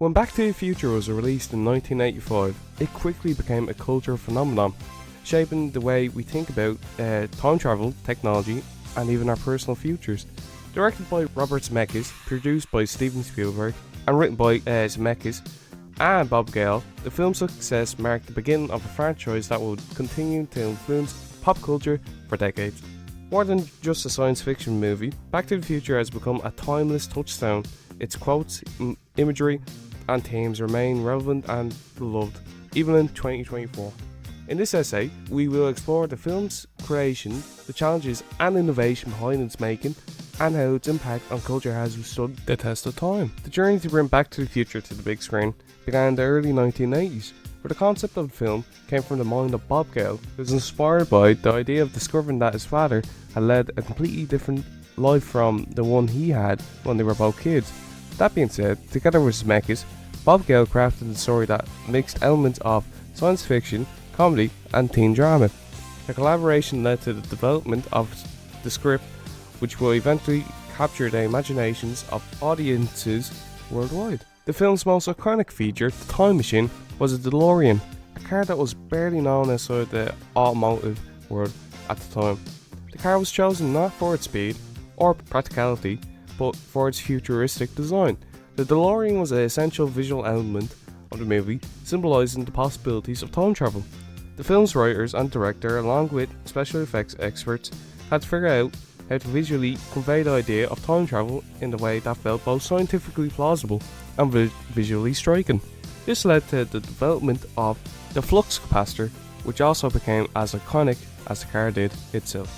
When Back to the Future was released in 1985, it quickly became a cultural phenomenon, shaping the way we think about time travel, technology, and even our personal futures. Directed by Robert Zemeckis, produced by Steven Spielberg, and written by Zemeckis and Bob Gale, the film's success marked the beginning of a franchise that would continue to influence pop culture for decades. More than just a science fiction movie, Back to the Future has become a timeless touchstone. Its quotes, imagery, and themes remain relevant and beloved, even in 2024. In this essay, we will explore the film's creation, the challenges and innovation behind its making, and how its impact on culture has withstood the test of time. The journey to bring Back to the Future to the big screen began in the early 1980s, where the concept of the film came from the mind of Bob Gale, who was inspired by the idea of discovering that his father had led a completely different life from the one he had when they were both kids. That being said, together with Zemeckis, Bob Gale crafted a story that mixed elements of science fiction, comedy, and teen drama. The collaboration led to the development of the script, which will eventually capture the imaginations of audiences worldwide. The film's most iconic feature, the time machine, was a DeLorean, a car that was barely known outside the automotive world at the time. The car was chosen not for its speed or practicality, but for its futuristic design. The DeLorean was an essential visual element of the movie, symbolising the possibilities of time travel. The film's writers and director, along with special effects experts, had to figure out how to visually convey the idea of time travel in a way that felt both scientifically plausible and visually striking. This led to the development of the flux capacitor, which also became as iconic as the car did itself.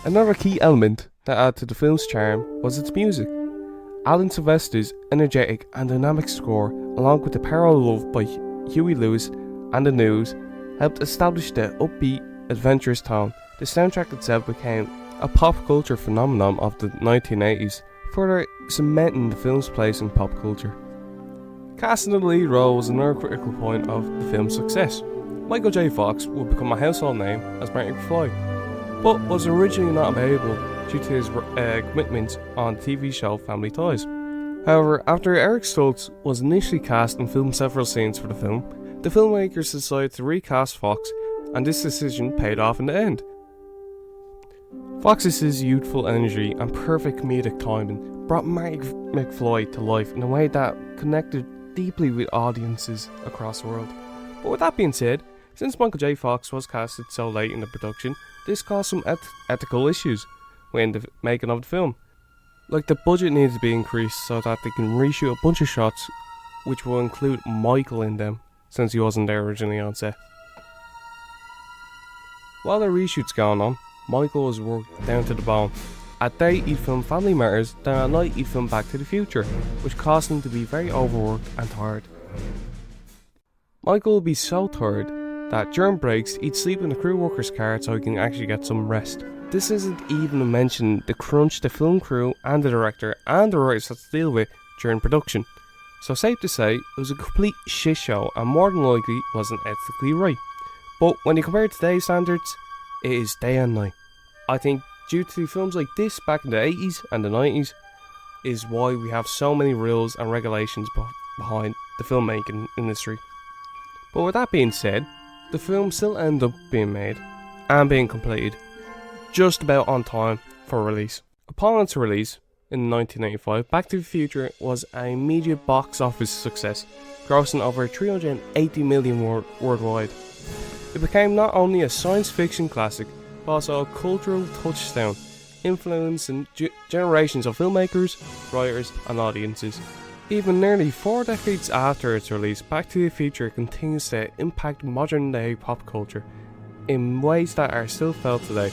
Another key element that added to the film's charm was its music. Alan Silvester's energetic and dynamic score, along with the Power of Love by Huey Lewis and the News, helped establish the upbeat, adventurous tone. The soundtrack itself became a pop culture phenomenon of the 1980s, further cementing the film's place in pop culture. Casting the lead role was another critical point of the film's success. Michael J. Fox would become a household name as Marty McFly, but was originally not available due to his commitments on the TV show Family Ties. However, after Eric Stoltz was initially cast and filmed several scenes for the film, the filmmakers decided to recast Fox, and this decision paid off in the end. Fox's youthful energy and perfect comedic timing brought Marty McFly to life in a way that connected deeply with audiences across the world. But with that being said, since Michael J. Fox was casted so late in the production, this caused some ethical issues when the making of the film. Like, the budget needed to be increased so that they can reshoot a bunch of shots which will include Michael in them, since he wasn't there originally on set. While the reshoot's going on, Michael was worked down to the bone. At day he'd film Family Matters, then at night he'd film Back to the Future, which caused him to be very overworked and tired. Michael would be so tired that during breaks he'd sleep in the crew worker's car so he can actually get some rest. This isn't even to mention the crunch the film crew and the director and the writers had to deal with during production. So safe to say, it was a complete shit show and more than likely wasn't ethically right. But when you compare it to today's standards, it is day and night. I think due to films like this back in the 80s and the 90s is why we have so many rules and regulations behind the filmmaking industry. But with that being said, the film still ended up being made and being completed just about on time for release. Upon its release in 1985, Back to the Future was an immediate box office success, grossing over $380 million worldwide. It became not only a science fiction classic, but also a cultural touchstone, influencing generations of filmmakers, writers, and audiences. Even nearly 4 decades after its release, Back to the Future continues to impact modern-day pop culture in ways that are still felt today.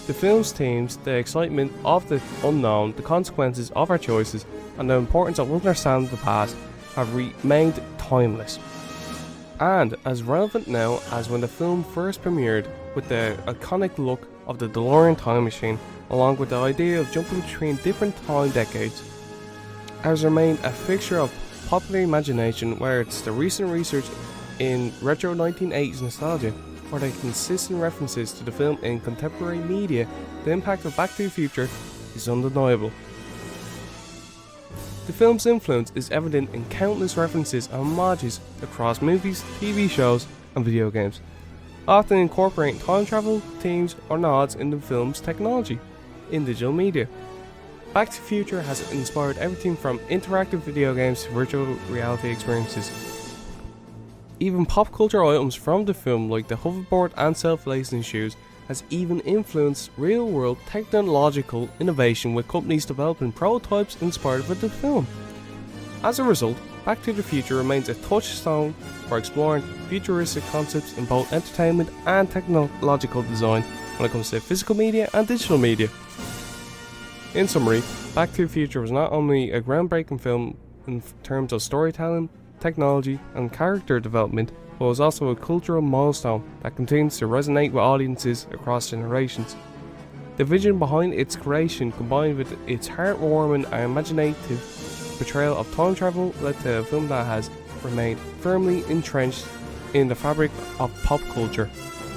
The film's themes, the excitement of the unknown, the consequences of our choices, and the importance of understanding the past have remained timeless, and as relevant now as when the film first premiered, with the iconic look of the DeLorean time machine, along with the idea of jumping between different time decades, has remained a fixture of popular imagination, where it's the recent research in retro 1980s nostalgia or the consistent references to the film in contemporary media. The impact of Back to the Future is undeniable. The film's influence is evident in countless references and homages across movies, TV shows, and video games, often incorporating time travel, themes, or nods in the film's technology in digital media. Back to the Future has inspired everything from interactive video games to virtual reality experiences. Even pop culture items from the film like the hoverboard and self-lacing shoes has even influenced real-world technological innovation, with companies developing prototypes inspired by the film. As a result, Back to the Future remains a touchstone for exploring futuristic concepts in both entertainment and technological design when it comes to physical media and digital media. In summary, Back to the Future was not only a groundbreaking film in terms of storytelling, technology, and character development, but was also a cultural milestone that continues to resonate with audiences across generations. The vision behind its creation, combined with its heartwarming and imaginative portrayal of time travel, led to a film that has remained firmly entrenched in the fabric of pop culture.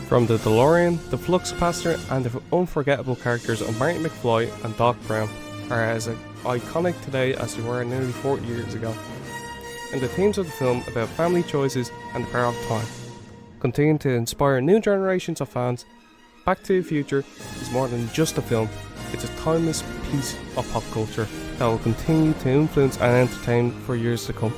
From the DeLorean, the Flux Capacitor, and the unforgettable characters of Marty McFly and Doc Brown are as iconic today as they were nearly 40 years ago. And the themes of the film about family choices and the power of time continue to inspire new generations of fans. Back to the Future is more than just a film, it's a timeless piece of pop culture that will continue to influence and entertain for years to come.